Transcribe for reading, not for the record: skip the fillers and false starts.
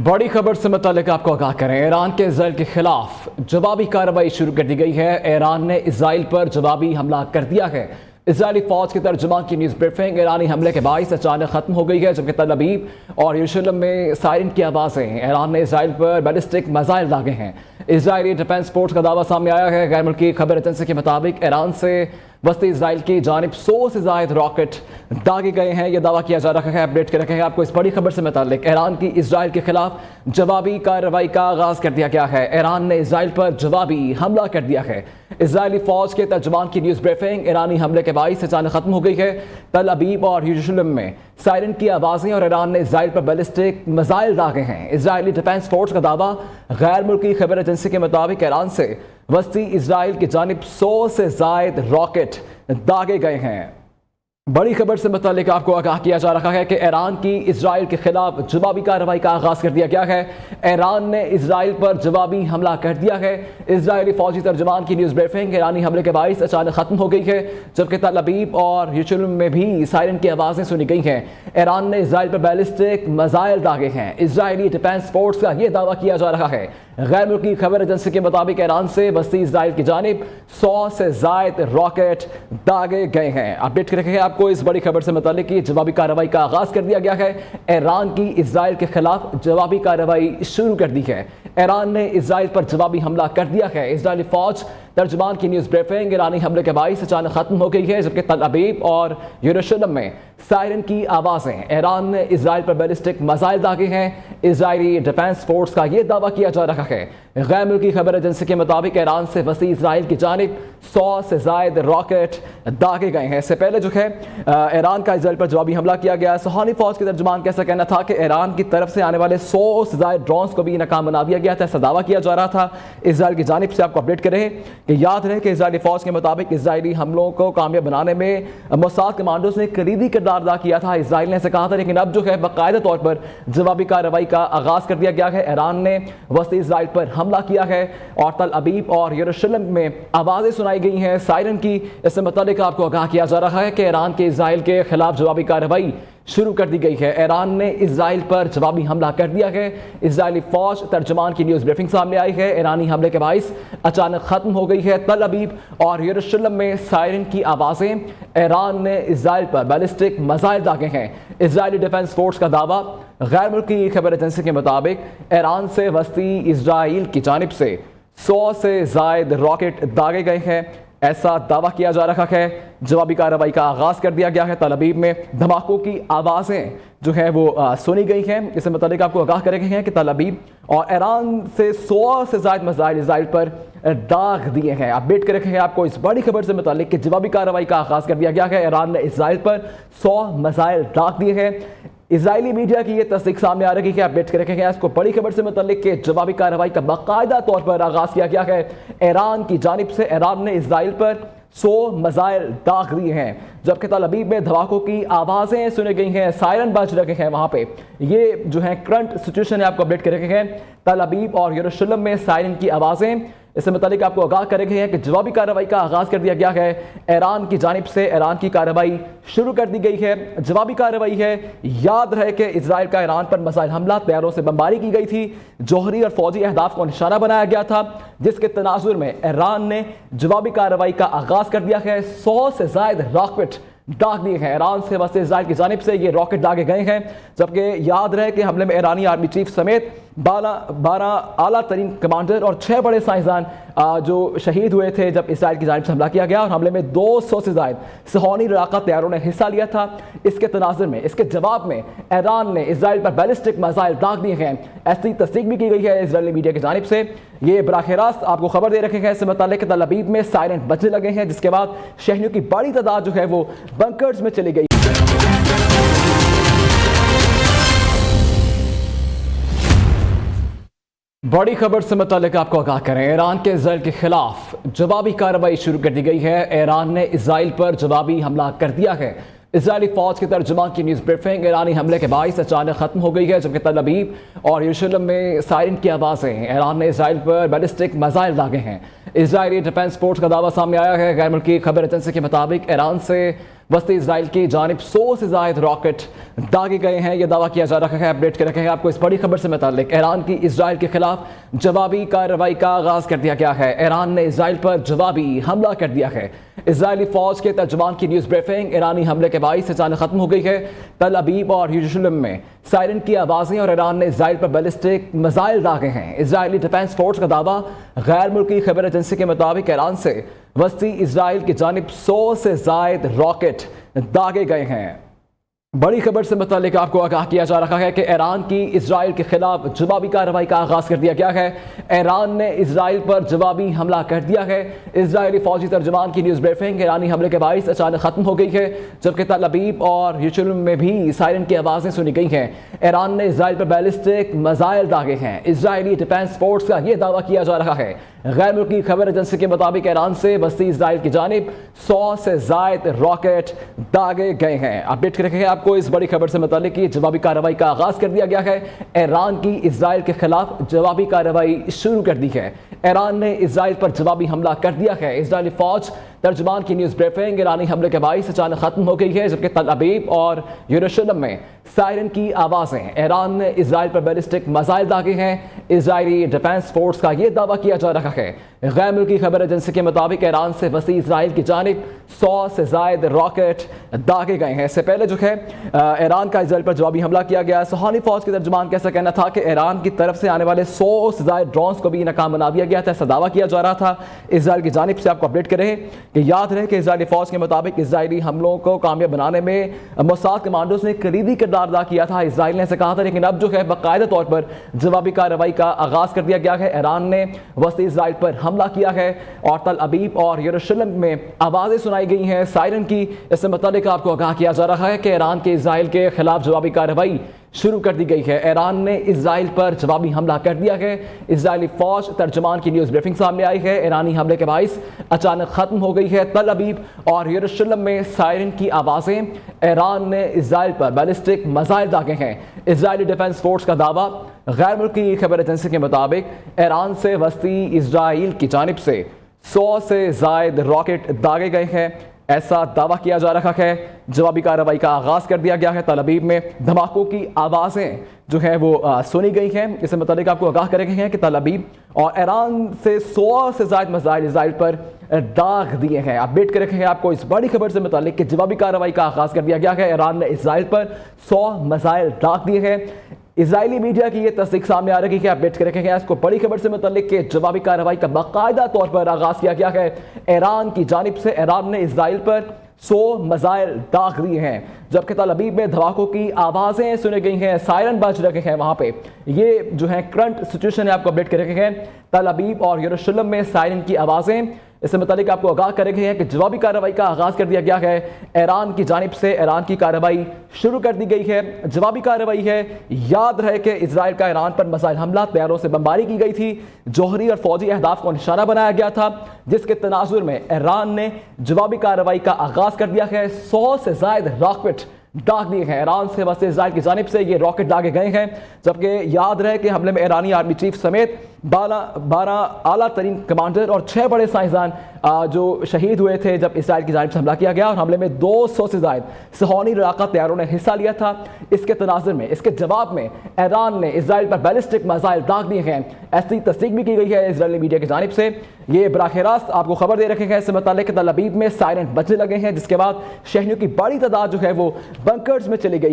बड़ी खबर से मुतालिक आपको आगाह करें। ईरान के इजराइल के खिलाफ जवाबी कार्रवाई शुरू कर दी गई है। ईरान ने इजराइल पर जवाबी हमला कर दिया है। इजरायली फौज के तर्जुमान की न्यूज़ ब्रीफिंग ईरानी हमले के बाइस अचानक खत्म हो गई है, जबकि तल अबीब और यरूशलेम में सायरन की आवाज़ें। ईरान ने इजराइल पर बैलिस्टिक मिसाइल दागे हैं। इजरायली डिफेंस फोर्स का दावा सामने आया है। गैर मुल्की खबर एजेंसी के मुताबिक ईरान से वस्ती इजराइल की जानिब 100 से ज़ायद रॉकेट दागे गए हैं। यह दावा किया जा रहा है। अपडेट कर रखे हैं आपको इस बड़ी खबर से मुतालिक। ईरान की इजराइल के खिलाफ जवाबी कार्रवाई का आगाज़ कर दिया गया है। ईरान ने इजराइल पर जवाबी हमला कर दिया है। इजरायली फौज के तर्जुमान की न्यूज़ ब्रीफिंग ईरानी हमले के बाइस अचानक खत्म हो गई है। तल अबीब और यरूशलेम में सायरन की आवाज़ें और ईरान ने इजराइल पर बैलिस्टिक मिसाइल दागे हैं। इजरायली डिफेंस फोर्स का दावा। गैर मुल्की खबर एजेंसी के मुताबिक ईरान से वस्ती इजराइल की जानिब 100 से ज़ायद रॉकेट दागे गए हैं। बड़ी खबर से मुतालिक आपको आगाह किया जा रहा है कि ईरान की इजराइल के खिलाफ जवाबी कार्रवाई का आगाज़ कर दिया गया है। ईरान ने इजराइल पर जवाबी हमला कर दिया है। इजरायली फौजी तर्जुमान की न्यूज़ ब्रीफिंग ईरानी हमले के बाइस अचानक खत्म हो गई है, जबकि तल अबीब और यरूशलेम में भी सायरन की आवाज़ें सुनी गई हैं। ईरान ने इजराइल पर बैलिस्टिक मिसाइल दागे हैं। इजरायली डिफेंस फोर्स का यह दावा किया जा रहा है। गैर मुल्की खबर एजेंसी के मुताबिक ईरान से वस्ती इजराइल की जानिब 100 से ज़ायद रॉकेट दागे गए हैं। अपडेट कर रखे हैं आपको इस बड़ी खबर से मुतालिक कि जवाबी कार्रवाई का आगाज़ कर दिया गया है। ईरान की इजराइल के खिलाफ जवाबी कार्रवाई शुरू कर दी है। ईरान ने इजराइल पर जवाबी हमला कर दिया है। इजरायली फौज तर्जुमान की न्यूज़ ब्रीफिंग ईरानी हमले के बाइस अचानक खत्म हो गई है, जबकि तल अबीब और यरूशलेम में सायरन की आवाज़ें। ईरान ने इजराइल पर बैलिस्टिक मिसाइल दागे हैं। इजरायली डिफेंस फोर्स का यह दावा किया जा रहा है। गैर मुल्की खबर एजेंसी के मुताबिक ईरान से वसी इजराइल की जानिब 100 से ज़ायद रॉकेट दागे गए हैं। इससे पहले जो है ईरान का इजराइल पर जवाबी हमला किया गया। सुहानी फौज के तर्जुमान का ऐसा कहना था कि ईरान की तरफ से आने वाले 100 से ज़ायद ड्रोन्स को भी नाकाम बना दिया गया था। ऐसा दावा किया जा रहा था इजराइल की जानिब से। आपको अपडेट करें कि याद रहे कि इजरायली फौज के मुताबिक इजरायली हमलों को कामयाब बनाने में मोसाद कमांडोज ने कलीदी किरदार अदा किया था। इजराइल ने ऐसा कहा था, लेकिन अब जो है बाकायदा तौर पर जवाबी कार्रवाई का आगाज़ कर दिया गया है। ईरान ने वस्ती इजराइल पर हमला किया है और तल अबीब और यरूशलेम में आवाज़ें सुनाई गई हैं सायरन की। इससे मुतालिक आपको आगाह किया जा रहा है कि ईरान के इजराइल के खिलाफ जवाबी कार्रवाई शुरू कर दी गई है। ईरान ने इजराइल पर जवाबी हमला कर दिया है। इजरायली फौज तर्जुमान की न्यूज़ ब्रीफिंग सामने आई है। ईरानी हमले के बाइस अचानक खत्म हो गई है। तल अबीब और यरूशलेम में सायरन की आवाज़ें। ईरान ने इजराइल पर बैलिस्टिक मिसाइल दागे हैं। इजरायली डिफेंस फोर्स का दावा। गैर मुल्की खबर एजेंसी के मुताबिक ईरान से वस्ती इजराइल की जानिब से 100 से ज़ायद रॉकेट दागे गए हैं, ऐसा दावा किया जा रहा है। जवाबी कार्रवाई का आगाज़ कर दिया गया है। तल अबीब में धमाकों की आवाज़ें जो है वो सुनी गई हैं। इससे मुतालिक आपको आगाह कर रहे हैं कि तल अबीब और ईरान से 100 से ज़ायद मिसाइल इजराइल पर दाग दिए हैं। अपडेट कर रखे हैं आपको इस बड़ी खबर से मुतालिक कि जवाबी कार्रवाई का आगाज़ कर दिया गया है। ईरान ने इजराइल पर 100 मिसाइल दाग दिए हैं। इजरायली मीडिया की ये तस्दीक सामने आ रही है। अपडेट कर रखे हैं इसको बड़ी खबर से मुतालिक के जवाबी कार्रवाई का बाकायदा तौर पर आगाज़ किया गया है। ईरान की जानिब से ईरान ने इजराइल पर 100 मिसाइल दाग दिए हैं, जबकि तल अबीब में धमाकों की आवाज़ें सुनी गई हैं, सायरन बज रहे हैं वहाँ पे। ये जो है करंट सिचुएशन है, आपको अपडेट कर रखे हैं। तल अबीब और यरूशलेम में सायरन की आवाज़ें। इससे मुतालिक आपको आगाह कर रहे हैं कि जवाबी कार्रवाई का आगाज़ कर दिया गया है। ईरान की जानिब से ईरान की कार्रवाई शुरू कर दी गई है। जवाबी कार्रवाई है। याद रहे कि इजराइल का ईरान पर मिसाइल हमला, तैयारों से बमबारी की गई थी, जौहरी और फौजी अहदाफ को निशाना बनाया गया था, जिसके तनाजुर में ईरान ने जवाबी कार्रवाई का आगाज़ कर दिया है। 100 से ज़ायद रॉकेट दाग दिए हैं। ईरान से वस्ती इजराइल की जानिब से ये रॉकेट दागे गए हैं, जबकि याद रहे कि हमले में ईरानी आर्मी चीफ समेत 12 आला तरीन कमांडर और 6 बड़े साइंसदान जो शहीद हुए थे जब इसराइल की जानिब से हमला किया गया। और हमले में 200 से ज़ायद सुहानी लड़ाका तैयारों ने हिस्सा लिया था। इसके तनाजुर में, इसके जवाब में ईरान ने इजराइल पर बैलिस्टिक मिसाइल दाग दिए हैं। ऐसी तस्दीक भी की गई है इजरायली मीडिया की जानिब से। ये बराह रास्त आपको खबर दे रखे हैं। इससे मुतालिक तल अबीब में सायरन बजने लगे हैं, जिसके बाद शहरियों की बड़ी तादाद जो है वो बंकर्स में चली गई। बड़ी खबर से मुतालिक आपको आगाह करें। ईरान के इजराइल के खिलाफ जवाबी कार्रवाई शुरू कर दी गई है। ईरान ने इजराइल पर जवाबी हमला कर दिया है। इजरायली फौज के तर्जुमान की न्यूज़ ब्रीफिंग ईरानी हमले के बाइस अचानक खत्म हो गई है, जबकि तल अबीब और यरूशलेम में सायरन की आवाज़ें। ईरान ने इजराइल पर बैलिस्टिक मिसाइल दागे हैं। इजरायली डिफेंस फोर्स का दावा सामने आया है। गैर मुल्की खबर एजेंसी के मुताबिक ईरान से वस्ती इसराइल की जानिब 100 से ज़ायद रॉकेट दागे गए हैं, यह दावा किया जा रहा है। अपडेट कर रखे हैं आपको इस बड़ी खबर से मुताल्लिक। ईरान की इसराइल के खिलाफ जवाबी कार्रवाई का आगाज़ कर दिया गया है। ईरान ने इसराइल पर जवाबी हमला कर दिया है। इजरायली फौज के तर्जुमान की न्यूज़ ब्रीफिंग। ईरानी हमले के बाइस अचानक खत्म हो गई है। तल अबीब और यरूशलेम में सायरन की आवाज़ें और ईरान ने इसराइल पर बैलिस्टिक मिसाइल दागे हैं। इजरायली डिफेंस फोर्स का दावा। गैर मुल्की खबर एजेंसी के मुताबिक ईरान से वस्ती इसराइल की जानिब 100 से ज़ायद रॉकेट दागे गए हैं। बड़ी खबर से मुताल्लिक आपको आगाह किया जा रहा है कि ईरान की इसराइल के खिलाफ जवाबी कार्रवाई का आगाज़ कर दिया गया है। ईरान ने इसराइल पर जवाबी हमला कर दिया है। इसराइली फौजी तर्जुमान की न्यूज़ ब्रीफिंग। ईरानी हमले के बाइस अचानक खत्म हो गई है, जबकि तल अबीब और यरूशलेम में भी सायरन की आवाज़ें सुनी गई हैं। ईरान ने इसराइल पर बैलिस्टिक मिसाइल दागे हैं। इसराइली डिफेंस फोर्स का यह दावा किया जा रहा है। गैर मुल्की खबर एजेंसी के मुताबिक ईरान से वस्ती इसराइल की जानिब 100 से ज़ायद रॉकेट दागे गए हैं। अपडेट कर रखे हैं आपको इस बड़ी खबर से मुताल्लिक कि जवाबी कार्रवाई का आगाज़ कर दिया गया है। ईरान की इसराइल के खिलाफ जवाबी कार्रवाई शुरू कर दी है। ईरान ने इसराइल पर जवाबी हमला कर दिया है। इसराइली फौज तर्जुमान की न्यूज़ ब्रीफिंग। ईरानी हमले के बाइस अचानक खत्म हो गई है, जबकि तल अबीब और यरूशलेम में सायरन की आवाज़ें। ईरान ने इसराइल पर बैलिस्टिक मिसाइल दागे हैं। इसराइली डिफेंस फोर्स का यह दावा किया जा रहा है। गैर मुल्की खबर एजेंसी के मुताबिक ईरान से वस्ती इसराइल की जानिब 100 से ज़ायद रॉकेट दागे गए हैं। इससे पहले जो है ईरान का इसराइल पर जवाबी हमला किया गया। सुहानी फौज के तर्जुमान का ऐसा कहना था कि ईरान की तरफ से आने वाले 100 से ज़ायद ड्रोन्स को भी नाकाम बना दिया गया था, ऐसा दावा किया जा रहा था इसराइल की जानिब से। आपको अपडेट करें कि याद रहे कि इसराइली फौज के मुताबिक इसराइली हमलों को कामयाब बनाने में मोसाद कमांडोज ने कलीदी किरदार अदा किया था। इसराइल ने ऐसे कहा था, लेकिन अब जो है बाकायदा तौर पर जवाबी कार्रवाई का आगाज़ कर दिया गया है। ईरान ने वस्ती इसराइल पर हमला किया है और तल अबीब और यरूशलेम में आवाज़ें सुनाई गई हैं सायरन की। इससे मुताल्लिक आपको आगाह किया जा रहा है कि ईरान के इसराइल के खिलाफ जवाबी कार्रवाई शुरू कर दी गई है। ईरान ने इसराइल पर जवाबी हमला कर दिया है। इसराइली फौज तर्जुमान की न्यूज़ ब्रीफिंग सामने आई है। ईरानी हमले के बाइस अचानक खत्म हो गई है तल अबीब और यरूशलेम में सायरन की आवाज़ें। ईरान ने इसराइल पर बैलिस्टिक मिसाइल दागे हैं। इसराइली डिफेंस फोर्स का दावा। गैर मुल्की खबर एजेंसी के मुताबिक ईरान से वस्ती इसराइल की जानिब से 100 से ज़ायद रॉकेट दागे गए हैं, ऐसा दावा किया जा रहा है। जवाबी कार्रवाई का आगाज़ कर दिया गया है। तल अबीब में धमाकों की आवाज़ें जो है वो सुनी गई हैं। इससे मुताल्लिक आपको आगाह कर रहे हैं कि तल अबीब और ईरान से 100 से ज़ायद मिसाइल इसराइल पर दाग दिए हैं। अपडेट कर रखे हैं आपको इस बड़ी खबर से मुताल्लिक कि जवाबी कार्रवाई का आगाज़ कर दिया गया है। ईरान ने इसराइल पर 100 मिसाइल दाग दिए हैं। इजरायली मीडिया की ये तस्दीक सामने आ रही है। अपडेट कर रखे हैं इसको बड़ी खबर से मुताल्लिक कि जवाबी कार्रवाई का बाकायदा तौर पर आगाज़ किया गया है। ईरान की जानिब से ईरान ने इसराइल पर 100 मिसाइल दाग दिए हैं, जबकि तल अबीब में धमाकों की आवाज़ें सुनी गई हैं, सायरन बज रहे हैं वहाँ पे। ये जो है करंट सिचुएशन है, आपको अपडेट कर रखे हैं। तल अबीब और यरूशलेम में सायरन की आवाज़ें। इससे मुताल्लिक आपको आगाह कर रहे हैं कि जवाबी कार्रवाई का आगाज़ कर दिया गया है। ईरान की जानिब से ईरान की कार्रवाई शुरू कर दी गई है। जवाबी कार्रवाई है। याद रहे कि इसराइल का ईरान पर मिसाइल हमला, तैयारों से बमबारी की गई थी, जौहरी और फौजी अहदाफ को निशाना बनाया गया था, जिसके तनाजुर में ईरान ने जवाबी कार्रवाई का आगाज़ कर दिया है। 100 से ज़ायद रॉकेट दाग दिए हैं। ईरान से वस्ती इसराइल की जानिब से ये रॉकेट दागे गए हैं, जबकि याद रहे कि हमले में ईरानी आर्मी चीफ समेत 12 आला तरीन कमांडर और 6 बड़े साइंसदान जो शहीद हुए थे जब इसराइल की जानिब से हमला किया गया। और हमले में 200 से ज़ायद सहोनी इलाका तैयारों ने हिस्सा लिया था। इसके तनाजुर में, इसके जवाब में ईरान ने इसराइल पर बैलिस्टिक मिसाइल दाग दिए हैं। ऐसी तस्दीक भी की गई है इसराइली मीडिया की जानिब से। ये बराह रास्त आपको खबर दे रखे हैं। इससे मुताल्लिक तल अबीब में सायरन बजने लगे हैं, जिसके बाद शहरियों की बड़ी तादाद जो है वो बंकर्स में चली गई।